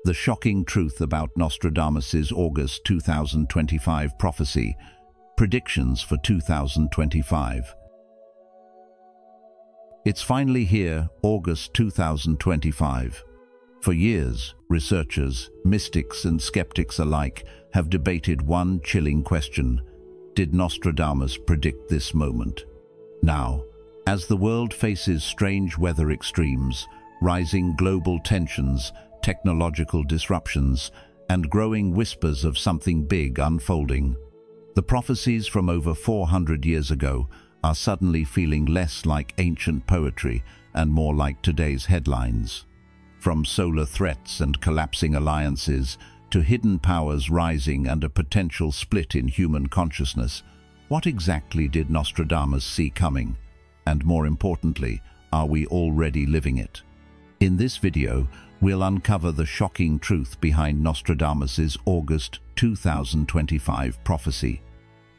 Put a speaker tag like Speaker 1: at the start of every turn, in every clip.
Speaker 1: The shocking truth about Nostradamus's August 2025 prophecy, predictions for 2025. It's finally here, August 2025. For years, researchers, mystics and skeptics alike have debated one chilling question: did Nostradamus predict this moment? Now, as the world faces strange weather extremes, rising global tensions, technological disruptions, and growing whispers of something big unfolding, the prophecies from over 400 years ago are suddenly feeling less like ancient poetry and more like today's headlines. From solar threats and collapsing alliances to hidden powers rising and a potential split in human consciousness, what exactly did Nostradamus see coming? And more importantly, are we already living it? In this video, we'll uncover the shocking truth behind Nostradamus's August 2025 prophecy.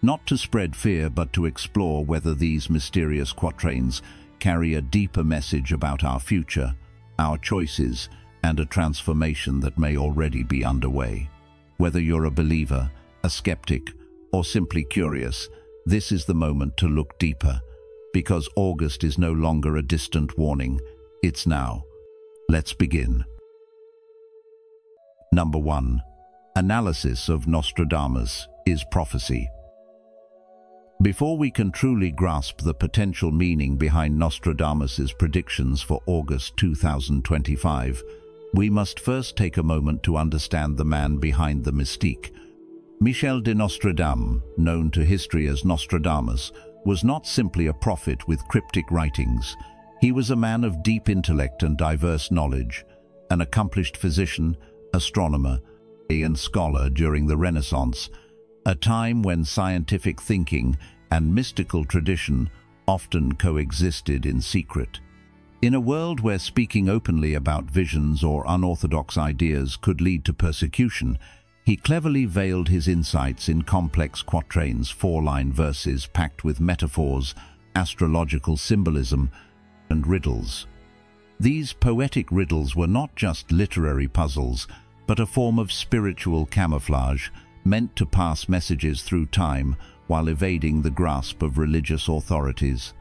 Speaker 1: Not to spread fear, but to explore whether these mysterious quatrains carry a deeper message about our future, our choices, and a transformation that may already be underway. Whether you're a believer, a skeptic, or simply curious, this is the moment to look deeper, because August is no longer a distant warning, it's now. Let's begin. Number 1. Analysis of Nostradamus is prophecy. Before we can truly grasp the potential meaning behind Nostradamus's predictions for August 2025, we must first take a moment to understand the man behind the mystique. Michel de Nostradamus, known to history as Nostradamus, was not simply a prophet with cryptic writings. He was a man of deep intellect and diverse knowledge, an accomplished physician, astronomer, and scholar during the Renaissance, a time when scientific thinking and mystical tradition often coexisted in secret. In a world where speaking openly about visions or unorthodox ideas could lead to persecution, he cleverly veiled his insights in complex quatrains, four-line verses packed with metaphors, astrological symbolism, and riddles. These poetic riddles were not just literary puzzles, but a form of spiritual camouflage meant to pass messages through time while evading the grasp of religious authorities.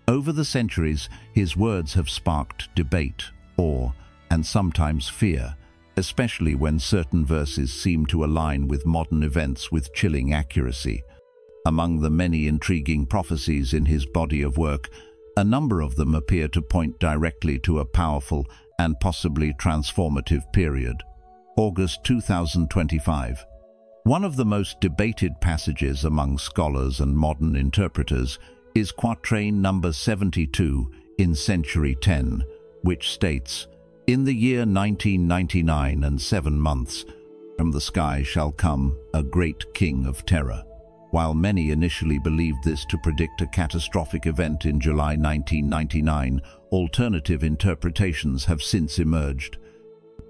Speaker 1: Over the centuries, his words have sparked debate, awe, and sometimes fear, especially when certain verses seem to align with modern events with chilling accuracy. Among the many intriguing prophecies in his body of work, a number of them appear to point directly to a powerful and possibly transformative period. August 2025. One of the most debated passages among scholars and modern interpreters is quatrain number 72 in Century 10, which states, "In the year 1999 and 7 months, from the sky shall come a great king of terror." While many initially believed this to predict a catastrophic event in July 1999, alternative interpretations have since emerged,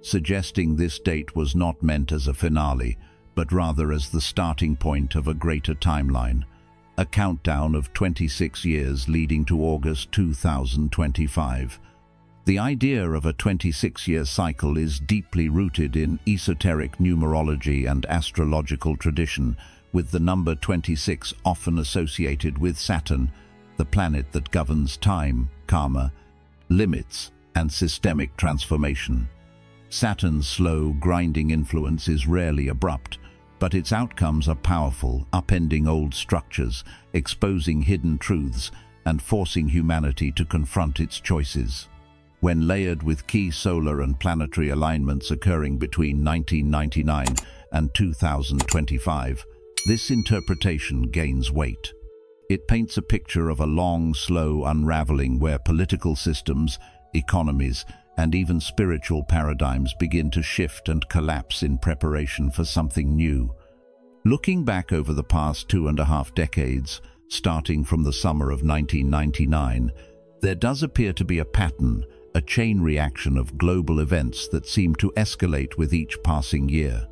Speaker 1: suggesting this date was not meant as a finale, but rather as the starting point of a greater timeline, a countdown of 26 years leading to August 2025. The idea of a 26-year cycle is deeply rooted in esoteric numerology and astrological tradition, with the number 26 often associated with Saturn, the planet that governs time, karma, limits, and systemic transformation. Saturn's slow, grinding influence is rarely abrupt, but its outcomes are powerful, upending old structures, exposing hidden truths, and forcing humanity to confront its choices. When layered with key solar and planetary alignments occurring between 1999 and 2025, this interpretation gains weight. It paints a picture of a long, slow unraveling where political systems, economies, and even spiritual paradigms begin to shift and collapse in preparation for something new. Looking back over the past 2.5 decades, starting from the summer of 1999, there does appear to be a pattern, a chain reaction of global events that seem to escalate with each passing year.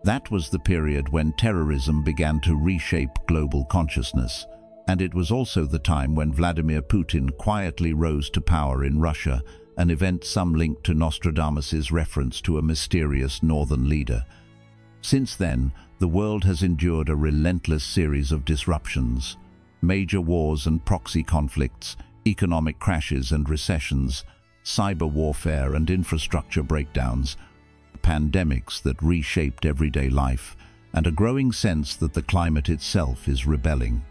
Speaker 1: That was the period when terrorism began to reshape global consciousness, and it was also the time when Vladimir Putin quietly rose to power in Russia, an event some link to Nostradamus's reference to a mysterious northern leader. Since then, the world has endured a relentless series of disruptions. Major wars and proxy conflicts, economic crashes and recessions, cyber warfare and infrastructure breakdowns, pandemics that reshaped everyday life, and a growing sense that the climate itself is rebelling.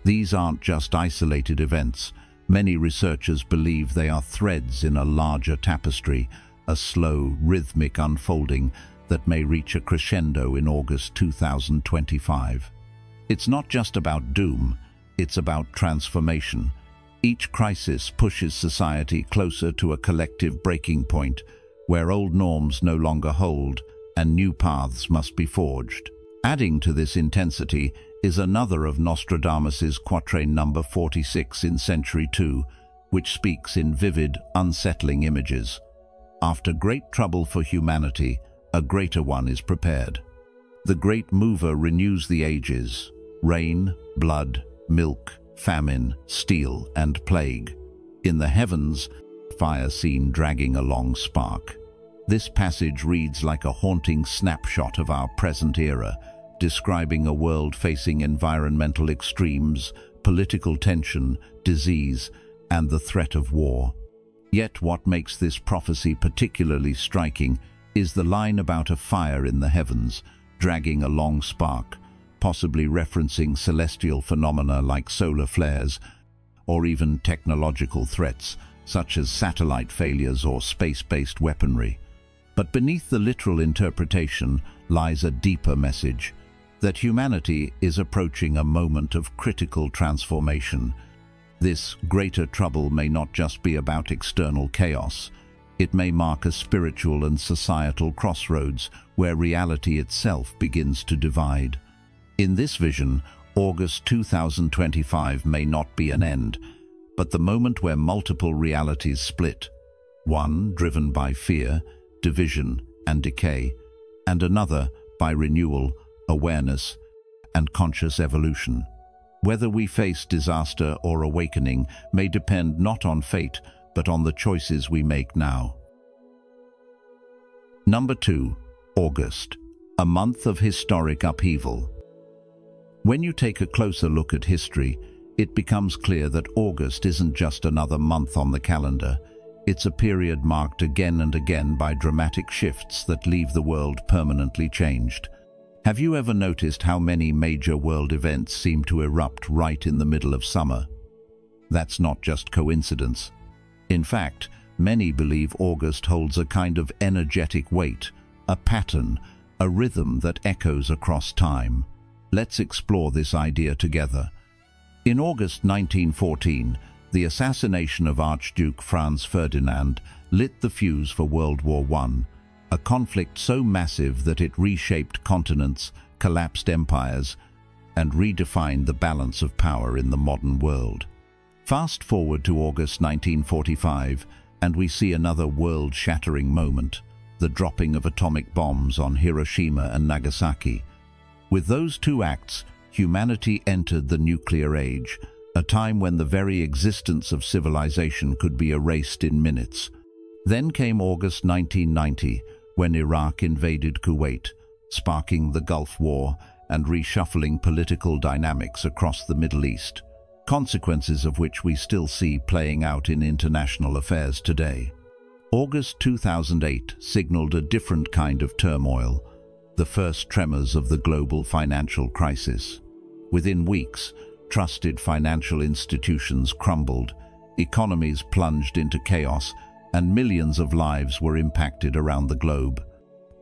Speaker 1: These aren't just isolated events. Many researchers believe they are threads in a larger tapestry, a slow, rhythmic unfolding that may reach a crescendo in August 2025. It's not just about doom, it's about transformation. Each crisis pushes society closer to a collective breaking point, where old norms no longer hold and new paths must be forged. Adding to this intensity is another of Nostradamus's quatrain number 46 in Century 2, which speaks in vivid, unsettling images. After great trouble for humanity, a greater one is prepared. The great mover renews the ages: rain, blood, milk, famine, steel, and plague. In the heavens, fire seen dragging a long spark. This passage reads like a haunting snapshot of our present era, describing a world facing environmental extremes, political tension, disease, and the threat of war. Yet what makes this prophecy particularly striking is the line about a fire in the heavens, dragging a long spark, possibly referencing celestial phenomena like solar flares, or even technological threats, such as satellite failures or space-based weaponry. But beneath the literal interpretation lies a deeper message, that humanity is approaching a moment of critical transformation. This greater trouble may not just be about external chaos. It may mark a spiritual and societal crossroads where reality itself begins to divide. In this vision, August 2025 may not be an end, but the moment where multiple realities split, one driven by fear, division, and decay, and another by renewal, awareness, and conscious evolution. Whether we face disaster or awakening may depend not on fate, but on the choices we make now. Number 2. August, a month of historic upheaval. When you take a closer look at history, it becomes clear that August isn't just another month on the calendar. It's a period marked again and again by dramatic shifts that leave the world permanently changed. Have you ever noticed how many major world events seem to erupt right in the middle of summer? That's not just coincidence. In fact, many believe August holds a kind of energetic weight, a pattern, a rhythm that echoes across time. Let's explore this idea together. In August 1914, the assassination of Archduke Franz Ferdinand lit the fuse for World War I, a conflict so massive that it reshaped continents, collapsed empires, and redefined the balance of power in the modern world. Fast forward to August 1945, and we see another world-shattering moment, the dropping of atomic bombs on Hiroshima and Nagasaki. With those two acts, humanity entered the nuclear age, a time when the very existence of civilization could be erased in minutes. Then came August 1990, when Iraq invaded Kuwait, sparking the Gulf War and reshuffling political dynamics across the Middle East, consequences of which we still see playing out in international affairs today. August 2008 signaled a different kind of turmoil, the first tremors of the global financial crisis. Within weeks, trusted financial institutions crumbled, economies plunged into chaos, and millions of lives were impacted around the globe.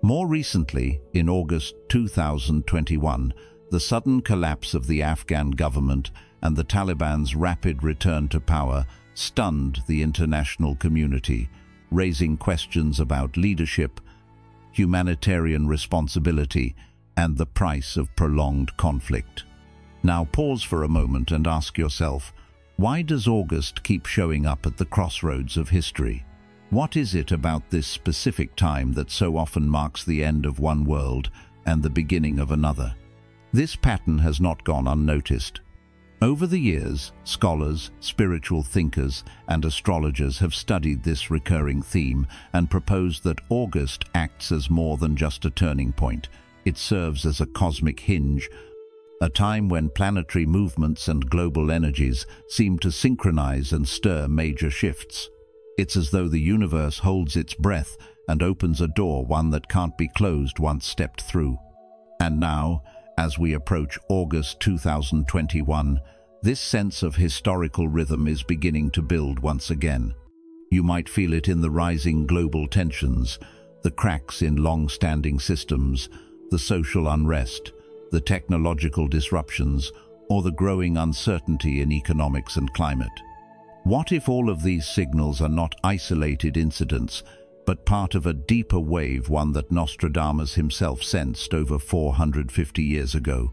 Speaker 1: More recently, in August 2021, the sudden collapse of the Afghan government and the Taliban's rapid return to power stunned the international community, raising questions about leadership, humanitarian responsibility, and the price of prolonged conflict. Now pause for a moment and ask yourself, why does August keep showing up at the crossroads of history? What is it about this specific time that so often marks the end of one world and the beginning of another? This pattern has not gone unnoticed. Over the years, scholars, spiritual thinkers, and astrologers have studied this recurring theme and proposed that August acts as more than just a turning point. It serves as a cosmic hinge, a time when planetary movements and global energies seem to synchronize and stir major shifts. It's as though the universe holds its breath and opens a door, one that can't be closed once stepped through. And now, as we approach August 2021, this sense of historical rhythm is beginning to build once again. You might feel it in the rising global tensions, the cracks in long-standing systems, the social unrest, the technological disruptions, or the growing uncertainty in economics and climate. What if all of these signals are not isolated incidents, but part of a deeper wave, one that Nostradamus himself sensed over 450 years ago,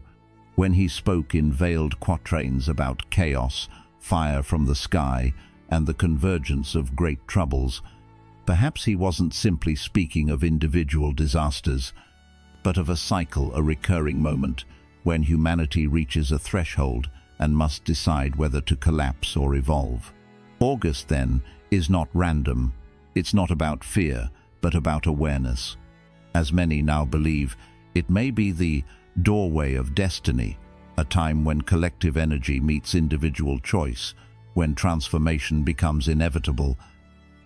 Speaker 1: when he spoke in veiled quatrains about chaos, fire from the sky, and the convergence of great troubles? Perhaps he wasn't simply speaking of individual disasters, but of a cycle, a recurring moment, when humanity reaches a threshold and must decide whether to collapse or evolve. August, then, is not random. It's not about fear, but about awareness. As many now believe, it may be the doorway of destiny, a time when collective energy meets individual choice, when transformation becomes inevitable.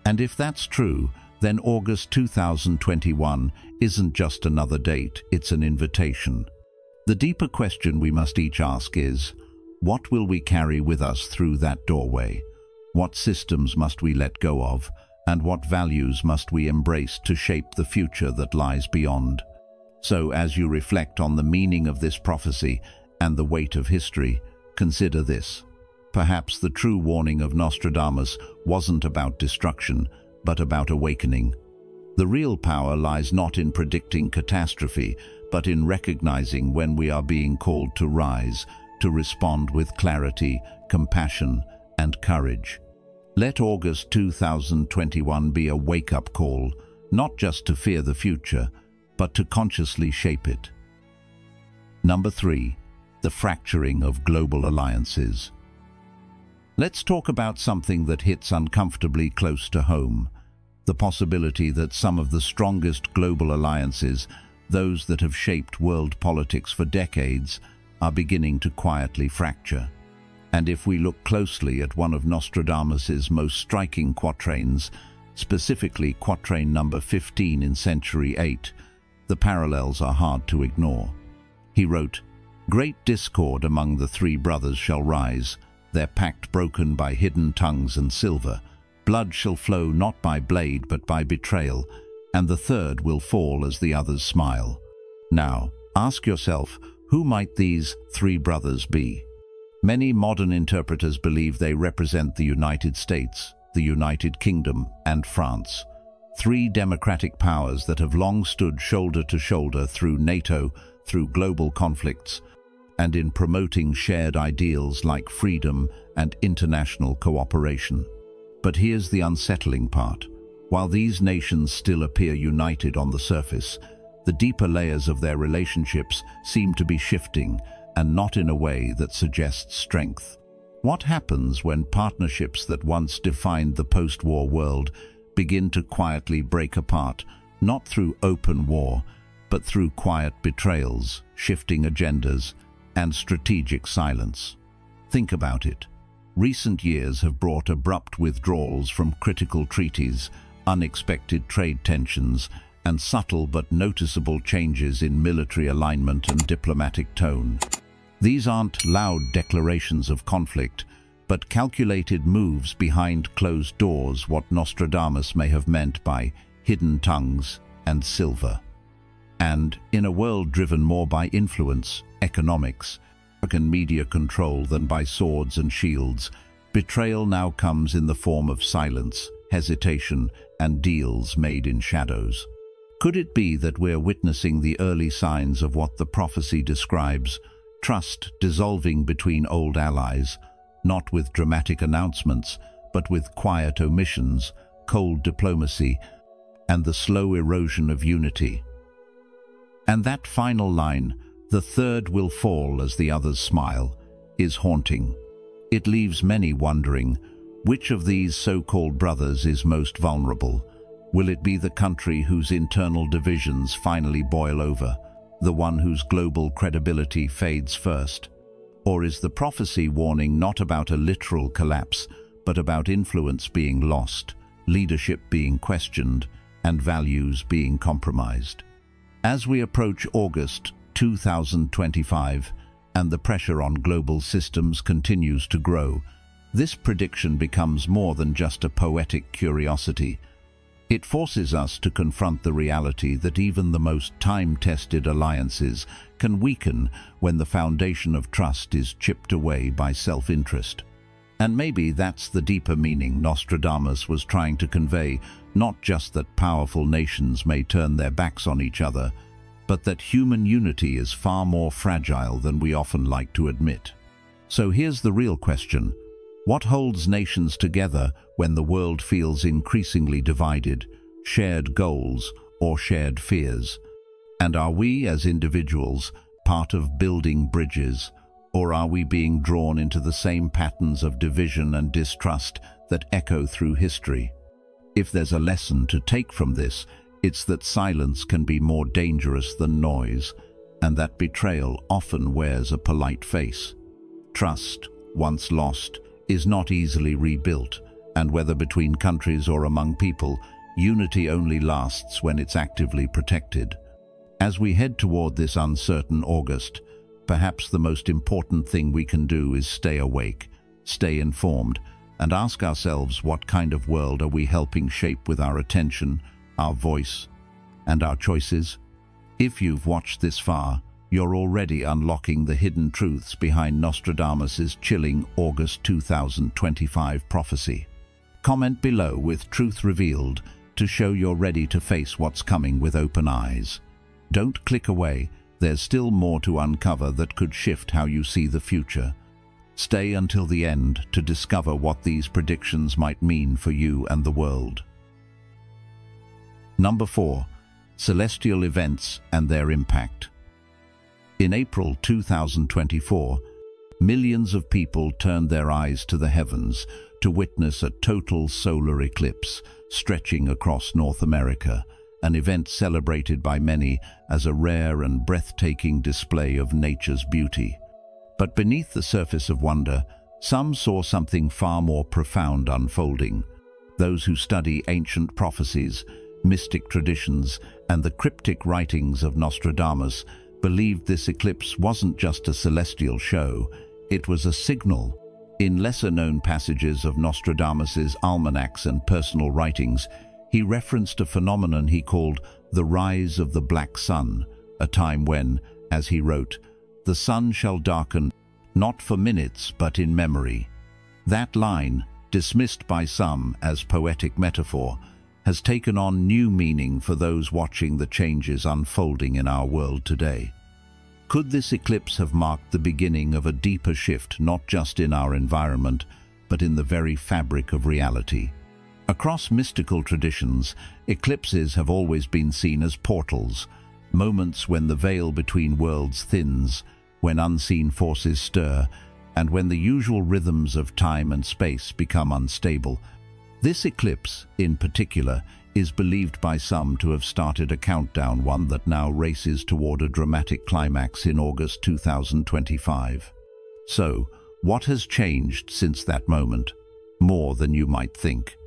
Speaker 1: And if that's true, then August 2021 isn't just another date, it's an invitation. The deeper question we must each ask is, what will we carry with us through that doorway? What systems must we let go of? And what values must we embrace to shape the future that lies beyond? So, as you reflect on the meaning of this prophecy and the weight of history, consider this. Perhaps the true warning of Nostradamus wasn't about destruction, but about awakening. The real power lies not in predicting catastrophe, but in recognizing when we are being called to rise, to respond with clarity, compassion, and courage. Let August 2021 be a wake-up call, not just to fear the future, but to consciously shape it. Number 3. The fracturing of global alliances. Let's talk about something that hits uncomfortably close to home: the possibility that some of the strongest global alliances, those that have shaped world politics for decades, are beginning to quietly fracture. And if we look closely at one of Nostradamus's most striking quatrains, specifically quatrain number 15 in Century 8, the parallels are hard to ignore. He wrote, "Great discord among the three brothers shall rise, their pact broken by hidden tongues and silver. Blood shall flow not by blade but by betrayal, and the third will fall as the others smile." Now, ask yourself, who might these three brothers be? Many modern interpreters believe they represent the United States, the United Kingdom, and France, three democratic powers that have long stood shoulder to shoulder through NATO, through global conflicts, and in promoting shared ideals like freedom and international cooperation. But here's the unsettling part. While these nations still appear united on the surface, the deeper layers of their relationships seem to be shifting, and not in a way that suggests strength. What happens when partnerships that once defined the post-war world begin to quietly break apart, not through open war, but through quiet betrayals, shifting agendas, and strategic silence? Think about it. Recent years have brought abrupt withdrawals from critical treaties, unexpected trade tensions, and subtle but noticeable changes in military alignment and diplomatic tone. These aren't loud declarations of conflict, but calculated moves behind closed doors, what Nostradamus may have meant by hidden tongues and silver. And in a world driven more by influence, economics, and media control than by swords and shields, betrayal now comes in the form of silence, hesitation, and deals made in shadows. Could it be that we're witnessing the early signs of what the prophecy describes: trust dissolving between old allies, not with dramatic announcements, but with quiet omissions, cold diplomacy, and the slow erosion of unity? And that final line, "the third will fall as the others smile," is haunting. It leaves many wondering, which of these so-called brothers is most vulnerable? Will it be the country whose internal divisions finally boil over, the one whose global credibility fades first? Or is the prophecy warning not about a literal collapse, but about influence being lost, leadership being questioned, and values being compromised? As we approach August 2025 and the pressure on global systems continues to grow, this prediction becomes more than just a poetic curiosity. It forces us to confront the reality that even the most time-tested alliances can weaken when the foundation of trust is chipped away by self-interest. And maybe that's the deeper meaning Nostradamus was trying to convey, not just that powerful nations may turn their backs on each other, but that human unity is far more fragile than we often like to admit. So here's the real question. What holds nations together when the world feels increasingly divided, shared goals or shared fears? And are we, as individuals, part of building bridges, or are we being drawn into the same patterns of division and distrust that echo through history? If there's a lesson to take from this, it's that silence can be more dangerous than noise, and that betrayal often wears a polite face. Trust, once lost, is not easily rebuilt, and whether between countries or among people, unity only lasts when it's actively protected. As we head toward this uncertain August, perhaps the most important thing we can do is stay awake, stay informed, and ask ourselves, what kind of world are we helping shape with our attention, our voice, and our choices? If you've watched this far, you're already unlocking the hidden truths behind Nostradamus's chilling August 2025 prophecy. Comment below with truth revealed to show you're ready to face what's coming with open eyes. Don't click away, there's still more to uncover that could shift how you see the future. Stay until the end to discover what these predictions might mean for you and the world. Number 4. Celestial events and their impact. In April 2024, millions of people turned their eyes to the heavens to witness a total solar eclipse stretching across North America, an event celebrated by many as a rare and breathtaking display of nature's beauty. But beneath the surface of wonder, some saw something far more profound unfolding. Those who study ancient prophecies, mystic traditions, and the cryptic writings of Nostradamus believed this eclipse wasn't just a celestial show, it was a signal. In lesser-known passages of Nostradamus's almanacs and personal writings, he referenced a phenomenon he called the rise of the black sun, a time when, as he wrote, the sun shall darken, not for minutes but in memory. That line, dismissed by some as poetic metaphor, has taken on new meaning for those watching the changes unfolding in our world today. Could this eclipse have marked the beginning of a deeper shift not just in our environment, but in the very fabric of reality? Across mystical traditions, eclipses have always been seen as portals, moments when the veil between worlds thins, when unseen forces stir, and when the usual rhythms of time and space become unstable. This eclipse, in particular, is believed by some to have started a countdown, one that now races toward a dramatic climax in August 2025. So, what has changed since that moment? More than you might think.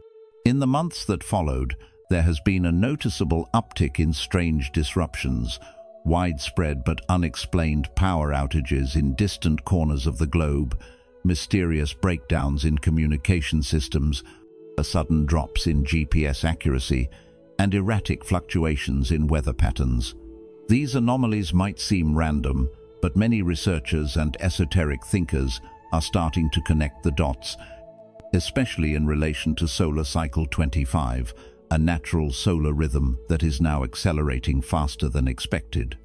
Speaker 1: In the months that followed, there has been a noticeable uptick in strange disruptions, widespread but unexplained power outages in distant corners of the globe, mysterious breakdowns in communication systems, sudden drops in GPS accuracy, and erratic fluctuations in weather patterns. These anomalies might seem random, but many researchers and esoteric thinkers are starting to connect the dots, especially in relation to solar cycle 25, a natural solar rhythm that is now accelerating faster than expected.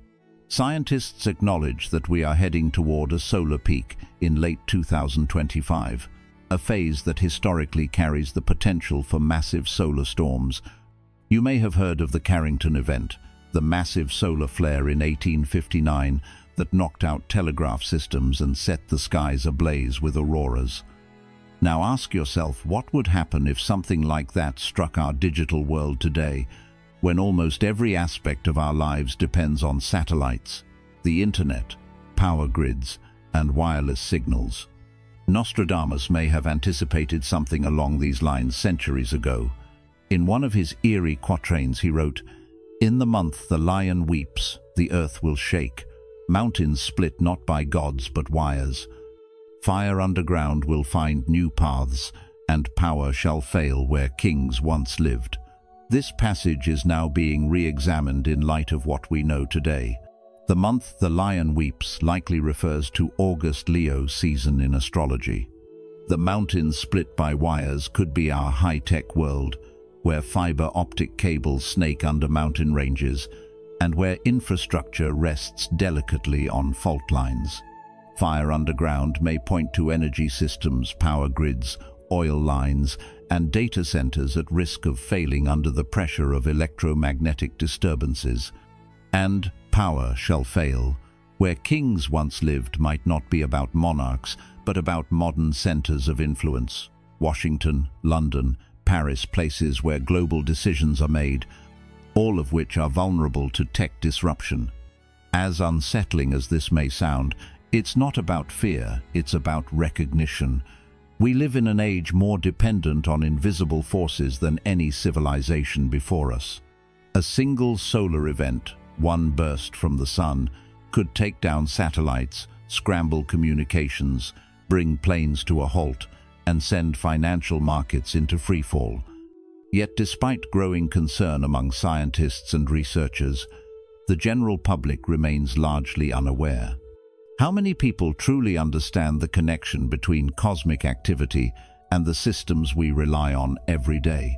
Speaker 1: Scientists acknowledge that we are heading toward a solar peak in late 2025, a phase that historically carries the potential for massive solar storms. You may have heard of the Carrington event, the massive solar flare in 1859, that knocked out telegraph systems and set the skies ablaze with auroras. Now ask yourself, what would happen if something like that struck our digital world today, when almost every aspect of our lives depends on satellites, the internet, power grids, and wireless signals? Nostradamus may have anticipated something along these lines centuries ago. In one of his eerie quatrains he wrote, "In the month the lion weeps, the earth will shake, mountains split not by gods but wires. Fire underground will find new paths, and power shall fail where kings once lived." This passage is now being re-examined in light of what we know today. The month the lion weeps likely refers to August Leo season in astrology. The mountains split by wires could be our high-tech world, where fiber optic cables snake under mountain ranges, and where infrastructure rests delicately on fault lines. Fire underground may point to energy systems, power grids, oil lines, and data centers at risk of failing under the pressure of electromagnetic disturbances. And power shall fail. Where kings once lived might not be about monarchs, but about modern centers of influence. Washington, London, Paris, places where global decisions are made, all of which are vulnerable to tech disruption. As unsettling as this may sound, it's not about fear, it's about recognition. We live in an age more dependent on invisible forces than any civilization before us. A single solar event, one burst from the sun, could take down satellites, scramble communications, bring planes to a halt, and send financial markets into freefall. Yet despite growing concern among scientists and researchers, the general public remains largely unaware. How many people truly understand the connection between cosmic activity and the systems we rely on every day?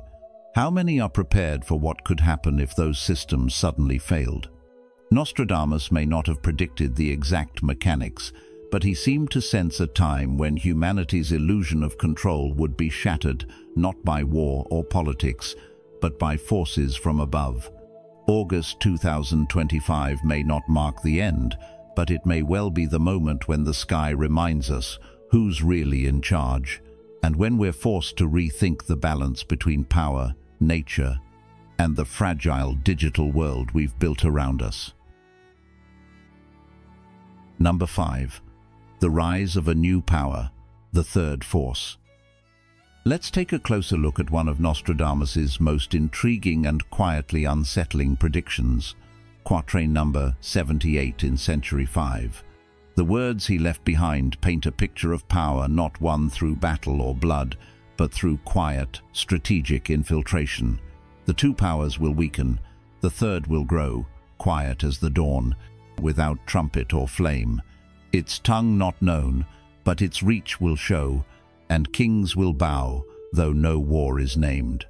Speaker 1: How many are prepared for what could happen if those systems suddenly failed? Nostradamus may not have predicted the exact mechanics, but he seemed to sense a time when humanity's illusion of control would be shattered not by war or politics, but by forces from above. August 2025 may not mark the end, but it may well be the moment when the sky reminds us who's really in charge, and when we're forced to rethink the balance between power, nature, and the fragile digital world we've built around us. Number 5. The rise of a new power, the third force. Let's take a closer look at one of Nostradamus's most intriguing and quietly unsettling predictions. Quatrain number 78 in Century 5. The words he left behind paint a picture of power not won through battle or blood, but through quiet, strategic infiltration. The two powers will weaken, the third will grow, quiet as the dawn, without trumpet or flame. Its tongue not known, but its reach will show, and kings will bow, though no war is named.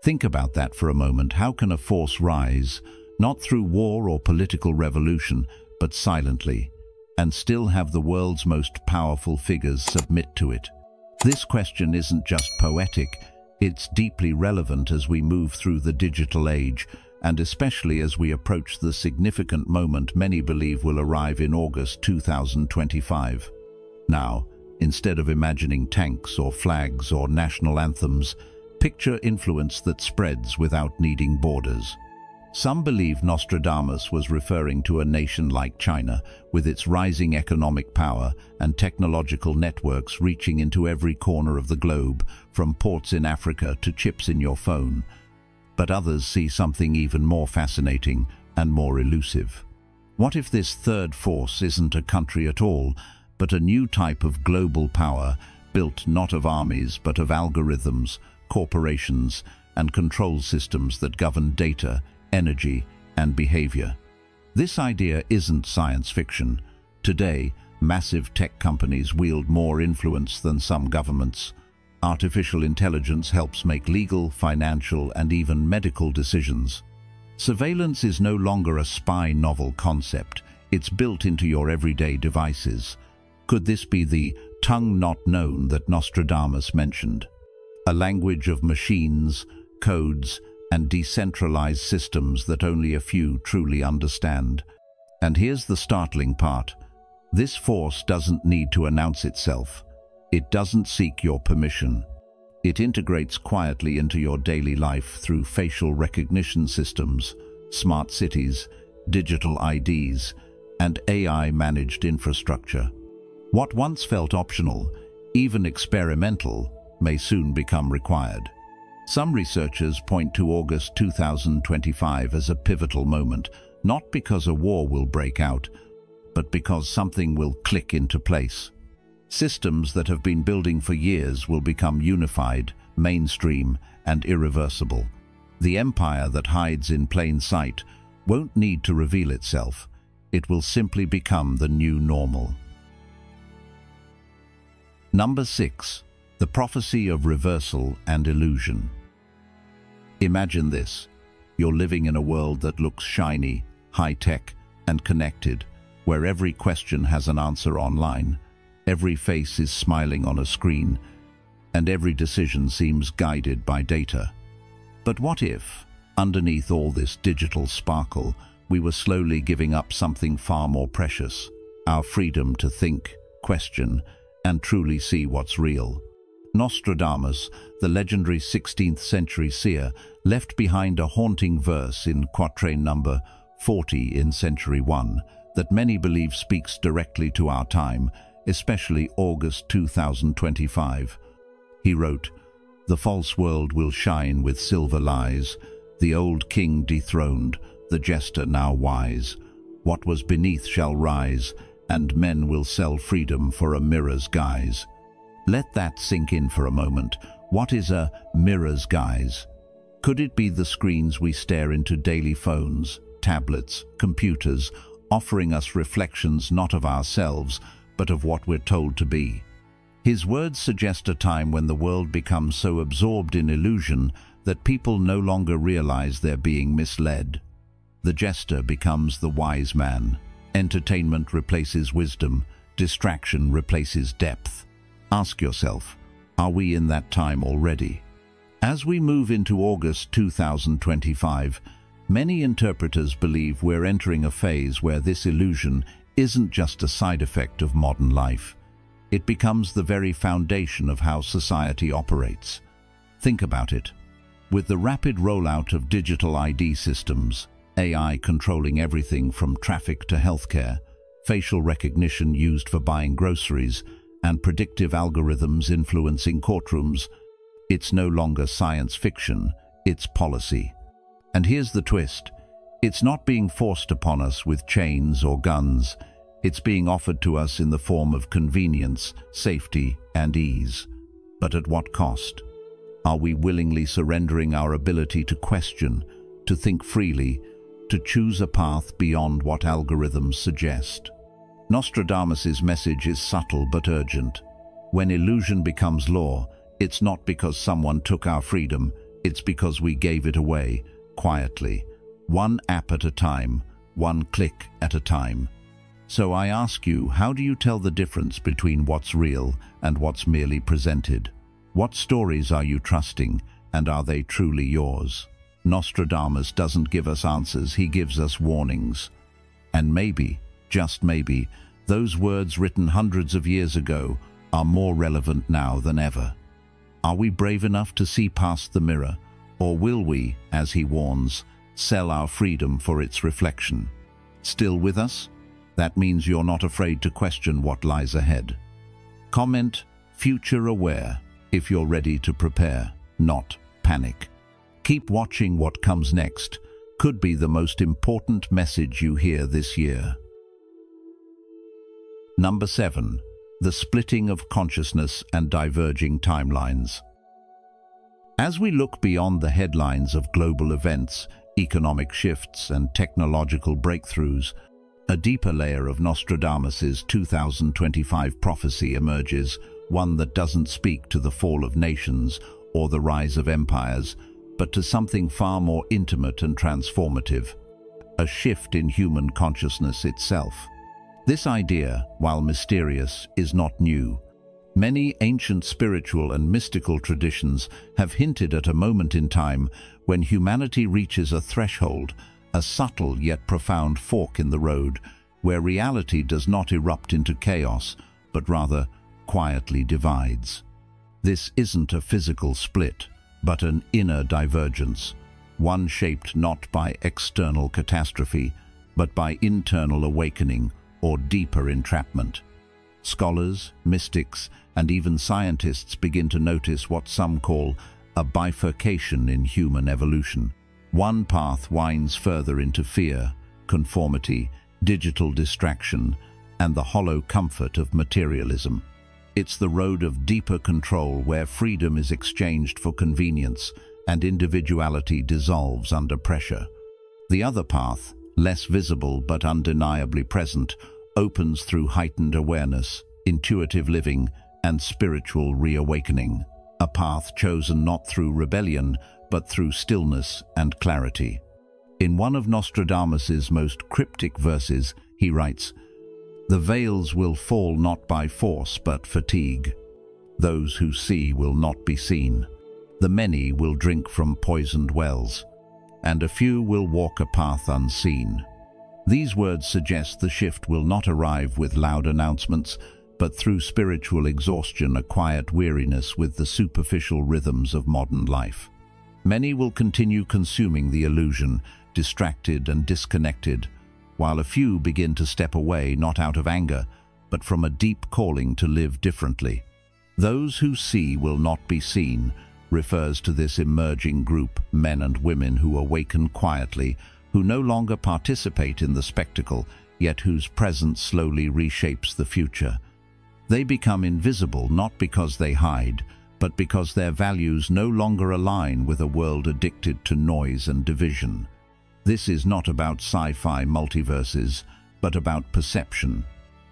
Speaker 1: Think about that for a moment. How can a force rise, not through war or political revolution, but silently, and still have the world's most powerful figures submit to it? This question isn't just poetic, it's deeply relevant as we move through the digital age, and especially as we approach the significant moment many believe will arrive in August 2025. Now, instead of imagining tanks or flags or national anthems, picture influence that spreads without needing borders. Some believe Nostradamus was referring to a nation like China, with its rising economic power and technological networks reaching into every corner of the globe, from ports in Africa to chips in your phone. But others see something even more fascinating and more elusive. What if this third force isn't a country at all, but a new type of global power, built not of armies but of algorithms, corporations, and control systems that govern data, energy, and behavior? This idea isn't science fiction. Today, massive tech companies wield more influence than some governments. Artificial intelligence helps make legal, financial, and even medical decisions. Surveillance is no longer a spy novel concept. It's built into your everyday devices. Could this be the tongue not known that Nostradamus mentioned? A language of machines, codes, and decentralized systems that only a few truly understand. And here's the startling part. This force doesn't need to announce itself. It doesn't seek your permission. It integrates quietly into your daily life through facial recognition systems, smart cities, digital IDs, and AI-managed infrastructure. What once felt optional, even experimental, may soon become required. Some researchers point to August 2025 as a pivotal moment, not because a war will break out, but because something will click into place. Systems that have been building for years will become unified, mainstream, and irreversible. The empire that hides in plain sight won't need to reveal itself. It will simply become the new normal. Number 6. The prophecy of reversal and illusion. Imagine this. You're living in a world that looks shiny, high-tech, and connected, where every question has an answer online, every face is smiling on a screen, and every decision seems guided by data. But what if, underneath all this digital sparkle, we were slowly giving up something far more precious, our freedom to think, question, and truly see what's real? Nostradamus, the legendary 16th century seer, left behind a haunting verse in quatrain number 40 in Century 1 that many believe speaks directly to our time, especially August 2025. He wrote, "The false world will shine with silver lies, the old king dethroned, the jester now wise. What was beneath shall rise, and men will sell freedom for a mirror's guise." Let that sink in for a moment. What is a mirror's guise? Could it be the screens we stare into daily, phones, tablets, computers, offering us reflections not of ourselves, but of what we're told to be? His words suggest a time when the world becomes so absorbed in illusion that people no longer realize they're being misled. The jester becomes the wise man. Entertainment replaces wisdom. Distraction replaces depth. Ask yourself, are we in that time already? As we move into August 2025, many interpreters believe we're entering a phase where this illusion isn't just a side effect of modern life. It becomes the very foundation of how society operates. Think about it. With the rapid rollout of digital ID systems, AI controlling everything from traffic to healthcare, facial recognition used for buying groceries, and predictive algorithms influencing courtrooms, it's no longer science fiction, it's policy. And here's the twist. It's not being forced upon us with chains or guns. It's being offered to us in the form of convenience, safety, and ease. But at what cost? Are we willingly surrendering our ability to question, to think freely, to choose a path beyond what algorithms suggest? Nostradamus' message is subtle but urgent. When illusion becomes law, it's not because someone took our freedom, it's because we gave it away, quietly. One app at a time, one click at a time. So I ask you, how do you tell the difference between what's real and what's merely presented? What stories are you trusting, and are they truly yours? Nostradamus doesn't give us answers, he gives us warnings. And maybe, just maybe, those words written hundreds of years ago are more relevant now than ever. Are we brave enough to see past the mirror, or will we, as he warns, sell our freedom for its reflection? Still with us? That means you're not afraid to question what lies ahead. Comment "future aware" if you're ready to prepare, not panic. Keep watching what comes next. Could be the most important message you hear this year. Number 7. The splitting of consciousness and diverging timelines. As we look beyond the headlines of global events, economic shifts, and technological breakthroughs, a deeper layer of Nostradamus' 2025 prophecy emerges, one that doesn't speak to the fall of nations or the rise of empires, but to something far more intimate and transformative, a shift in human consciousness itself. This idea, while mysterious, is not new. Many ancient spiritual and mystical traditions have hinted at a moment in time when humanity reaches a threshold, a subtle yet profound fork in the road where reality does not erupt into chaos, but rather quietly divides. This isn't a physical split, but an inner divergence, one shaped not by external catastrophe, but by internal awakening or deeper entrapment. Scholars, mystics, and even scientists begin to notice what some call a bifurcation in human evolution. One path winds further into fear, conformity, digital distraction, and the hollow comfort of materialism. It's the road of deeper control where freedom is exchanged for convenience and individuality dissolves under pressure. The other path, less visible but undeniably present, opens through heightened awareness, intuitive living, and spiritual reawakening. A path chosen not through rebellion, but through stillness and clarity. In one of Nostradamus's most cryptic verses, he writes, "The veils will fall not by force but fatigue. Those who see will not be seen. The many will drink from poisoned wells, and a few will walk a path unseen." These words suggest the shift will not arrive with loud announcements, but through spiritual exhaustion, a quiet weariness with the superficial rhythms of modern life. Many will continue consuming the illusion, distracted and disconnected, while a few begin to step away not out of anger, but from a deep calling to live differently. Those who see will not be seen refers to this emerging group, men and women who awaken quietly, who no longer participate in the spectacle, yet whose presence slowly reshapes the future. They become invisible not because they hide, but because their values no longer align with a world addicted to noise and division. This is not about sci-fi multiverses, but about perception.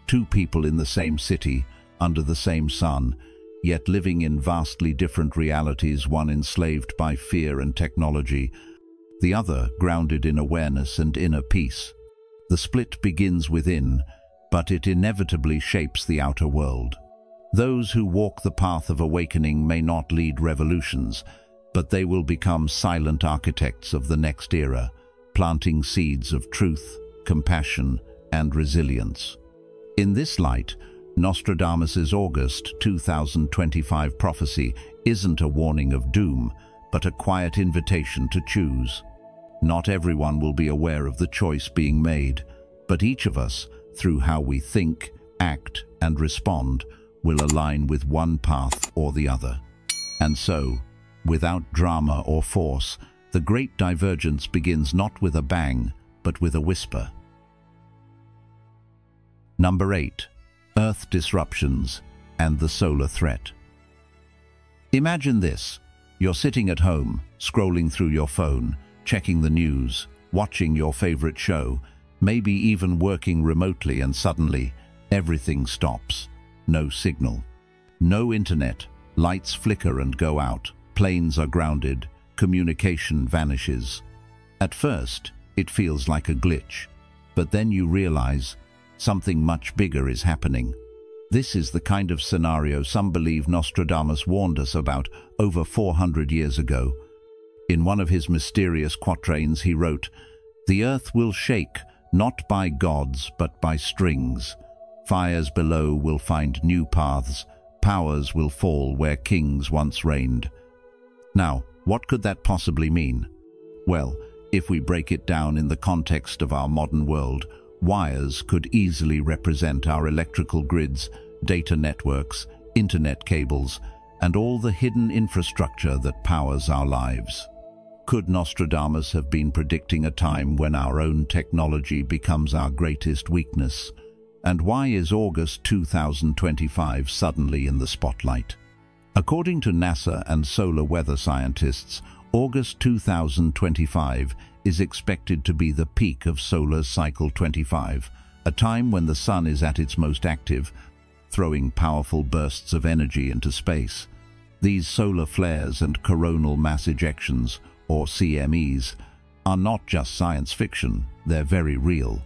Speaker 1: Two people in the same city, under the same sun, yet living in vastly different realities, one enslaved by fear and technology, the other grounded in awareness and inner peace. The split begins within, but it inevitably shapes the outer world. Those who walk the path of awakening may not lead revolutions, but they will become silent architects of the next era, planting seeds of truth, compassion, and resilience. In this light, Nostradamus's August 2025 prophecy isn't a warning of doom, but a quiet invitation to choose. Not everyone will be aware of the choice being made, but each of us, through how we think, act, and respond, will align with one path or the other. And so, without drama or force, the great divergence begins not with a bang, but with a whisper. Number 8. Earth disruptions and the solar threat. Imagine this. You're sitting at home, scrolling through your phone, checking the news, watching your favorite show, maybe even working remotely, and suddenly everything stops. No signal, no internet, lights flicker and go out, planes are grounded, communication vanishes. At first, it feels like a glitch, but then you realize something much bigger is happening. This is the kind of scenario some believe Nostradamus warned us about over 400 years ago. In one of his mysterious quatrains, he wrote, "The earth will shake, not by gods, but by strings. Fires below will find new paths, powers will fall where kings once reigned." Now, what could that possibly mean? Well, if we break it down in the context of our modern world, wires could easily represent our electrical grids, data networks, internet cables, and all the hidden infrastructure that powers our lives. Could Nostradamus have been predicting a time when our own technology becomes our greatest weakness? And why is August 2025 suddenly in the spotlight? According to NASA and solar weather scientists, August 2025 is expected to be the peak of solar cycle 25, a time when the sun is at its most active, throwing powerful bursts of energy into space. These solar flares and coronal mass ejections, or CMEs, are not just science fiction, they're very real.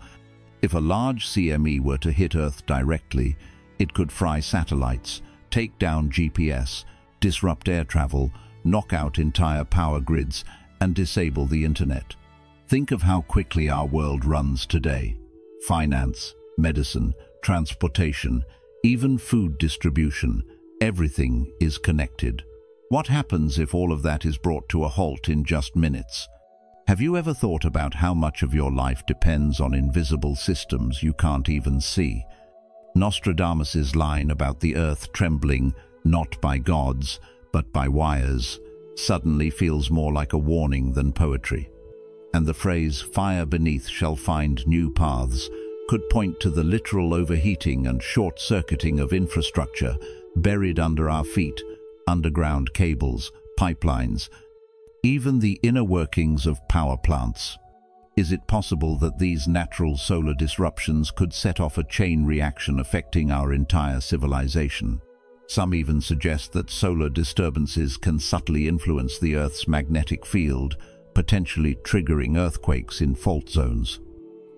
Speaker 1: If a large CME were to hit Earth directly, it could fry satellites, take down GPS, disrupt air travel, knock out entire power grids, and disable the internet. Think of how quickly our world runs today. Finance, medicine, transportation, even food distribution, everything is connected. What happens if all of that is brought to a halt in just minutes? Have you ever thought about how much of your life depends on invisible systems you can't even see? Nostradamus's line about the earth trembling, not by gods, but by wires, suddenly feels more like a warning than poetry. And the phrase, "fire beneath shall find new paths," could point to the literal overheating and short-circuiting of infrastructure buried under our feet, underground cables, pipelines, even the inner workings of power plants. Is it possible that these natural solar disruptions could set off a chain reaction affecting our entire civilization? Some even suggest that solar disturbances can subtly influence the Earth's magnetic field, potentially triggering earthquakes in fault zones.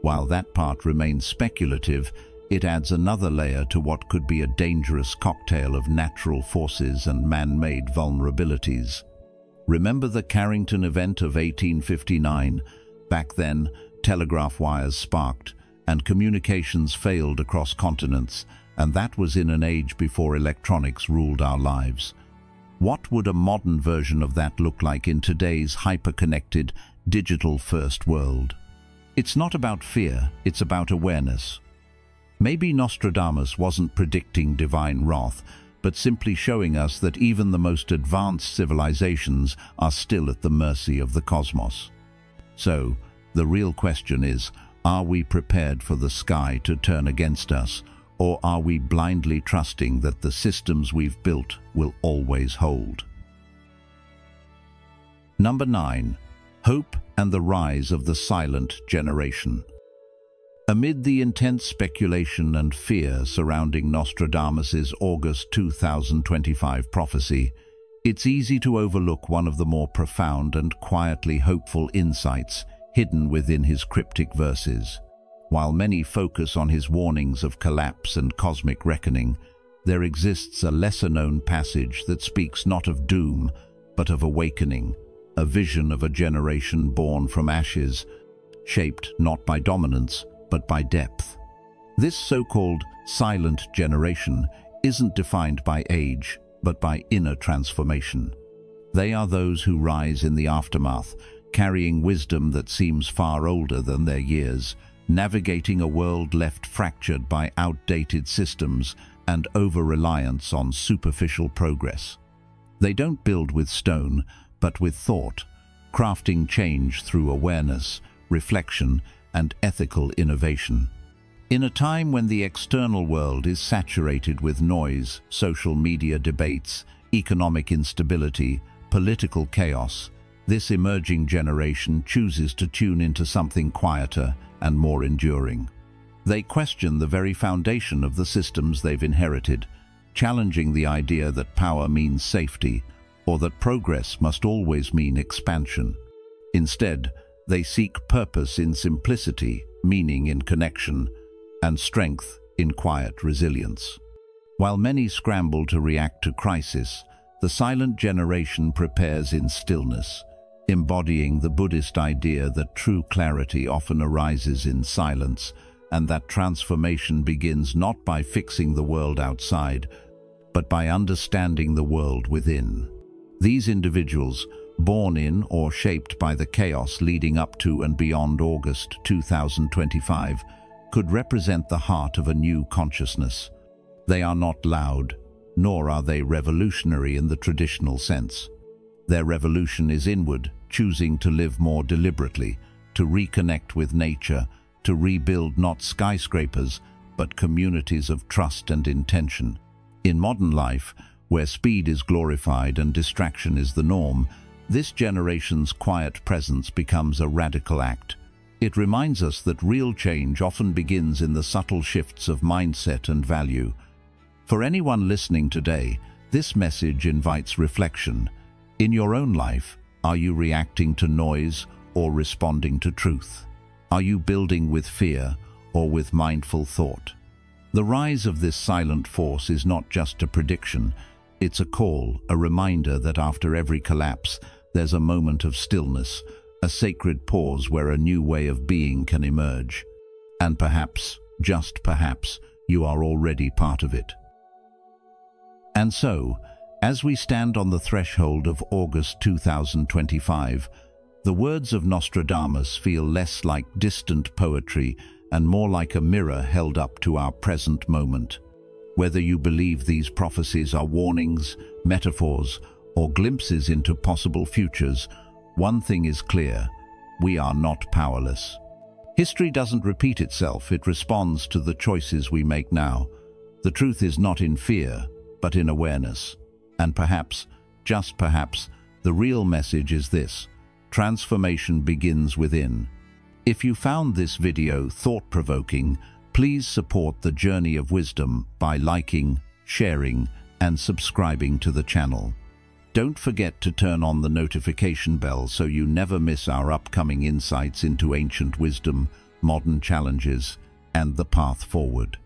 Speaker 1: While that part remains speculative, it adds another layer to what could be a dangerous cocktail of natural forces and man-made vulnerabilities. Remember the Carrington event of 1859? Back then, telegraph wires sparked, and communications failed across continents, and that was in an age before electronics ruled our lives. What would a modern version of that look like in today's hyper-connected, digital-first world? It's not about fear, it's about awareness. Maybe Nostradamus wasn't predicting divine wrath, but simply showing us that even the most advanced civilizations are still at the mercy of the cosmos. So, the real question is, are we prepared for the sky to turn against us, or are we blindly trusting that the systems we've built will always hold? Number 9. Hope and the rise of the silent generation. Amid the intense speculation and fear surrounding Nostradamus's August 2025 prophecy, it's easy to overlook one of the more profound and quietly hopeful insights hidden within his cryptic verses. While many focus on his warnings of collapse and cosmic reckoning, there exists a lesser-known passage that speaks not of doom, but of awakening, a vision of a generation born from ashes, shaped not by dominance, but by depth. This so-called silent generation isn't defined by age, but by inner transformation. They are those who rise in the aftermath, carrying wisdom that seems far older than their years, navigating a world left fractured by outdated systems and over-reliance on superficial progress. They don't build with stone, but with thought, crafting change through awareness, reflection, and ethical innovation. In a time when the external world is saturated with noise, social media debates, economic instability, political chaos, this emerging generation chooses to tune into something quieter and more enduring. They question the very foundation of the systems they've inherited, challenging the idea that power means safety, or that progress must always mean expansion. Instead, they seek purpose in simplicity, meaning in connection, and strength in quiet resilience. While many scramble to react to crisis, the silent generation prepares in stillness, embodying the Buddhist idea that true clarity often arises in silence, and that transformation begins not by fixing the world outside, but by understanding the world within. These individuals, born in or shaped by the chaos leading up to and beyond August 2025, could represent the heart of a new consciousness. They are not loud, nor are they revolutionary in the traditional sense. Their revolution is inward, choosing to live more deliberately, to reconnect with nature, to rebuild not skyscrapers, but communities of trust and intention. In modern life, where speed is glorified and distraction is the norm, this generation's quiet presence becomes a radical act. It reminds us that real change often begins in the subtle shifts of mindset and value. For anyone listening today, this message invites reflection. In your own life, are you reacting to noise or responding to truth? Are you building with fear or with mindful thought? The rise of this silent force is not just a prediction, it's a call, a reminder that after every collapse, there's a moment of stillness, a sacred pause where a new way of being can emerge. And perhaps, just perhaps, you are already part of it. And so, as we stand on the threshold of August 2025, the words of Nostradamus feel less like distant poetry and more like a mirror held up to our present moment. Whether you believe these prophecies are warnings, metaphors, or glimpses into possible futures, one thing is clear: we are not powerless. History doesn't repeat itself, it responds to the choices we make now. The truth is not in fear, but in awareness. And perhaps, just perhaps, the real message is this: transformation begins within. If you found this video thought-provoking, please support the Journey of Wisdom by liking, sharing, and subscribing to the channel. Don't forget to turn on the notification bell so you never miss our upcoming insights into ancient wisdom, modern challenges, and the path forward.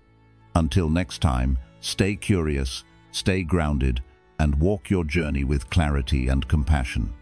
Speaker 1: Until next time, stay curious, stay grounded, and walk your journey with clarity and compassion.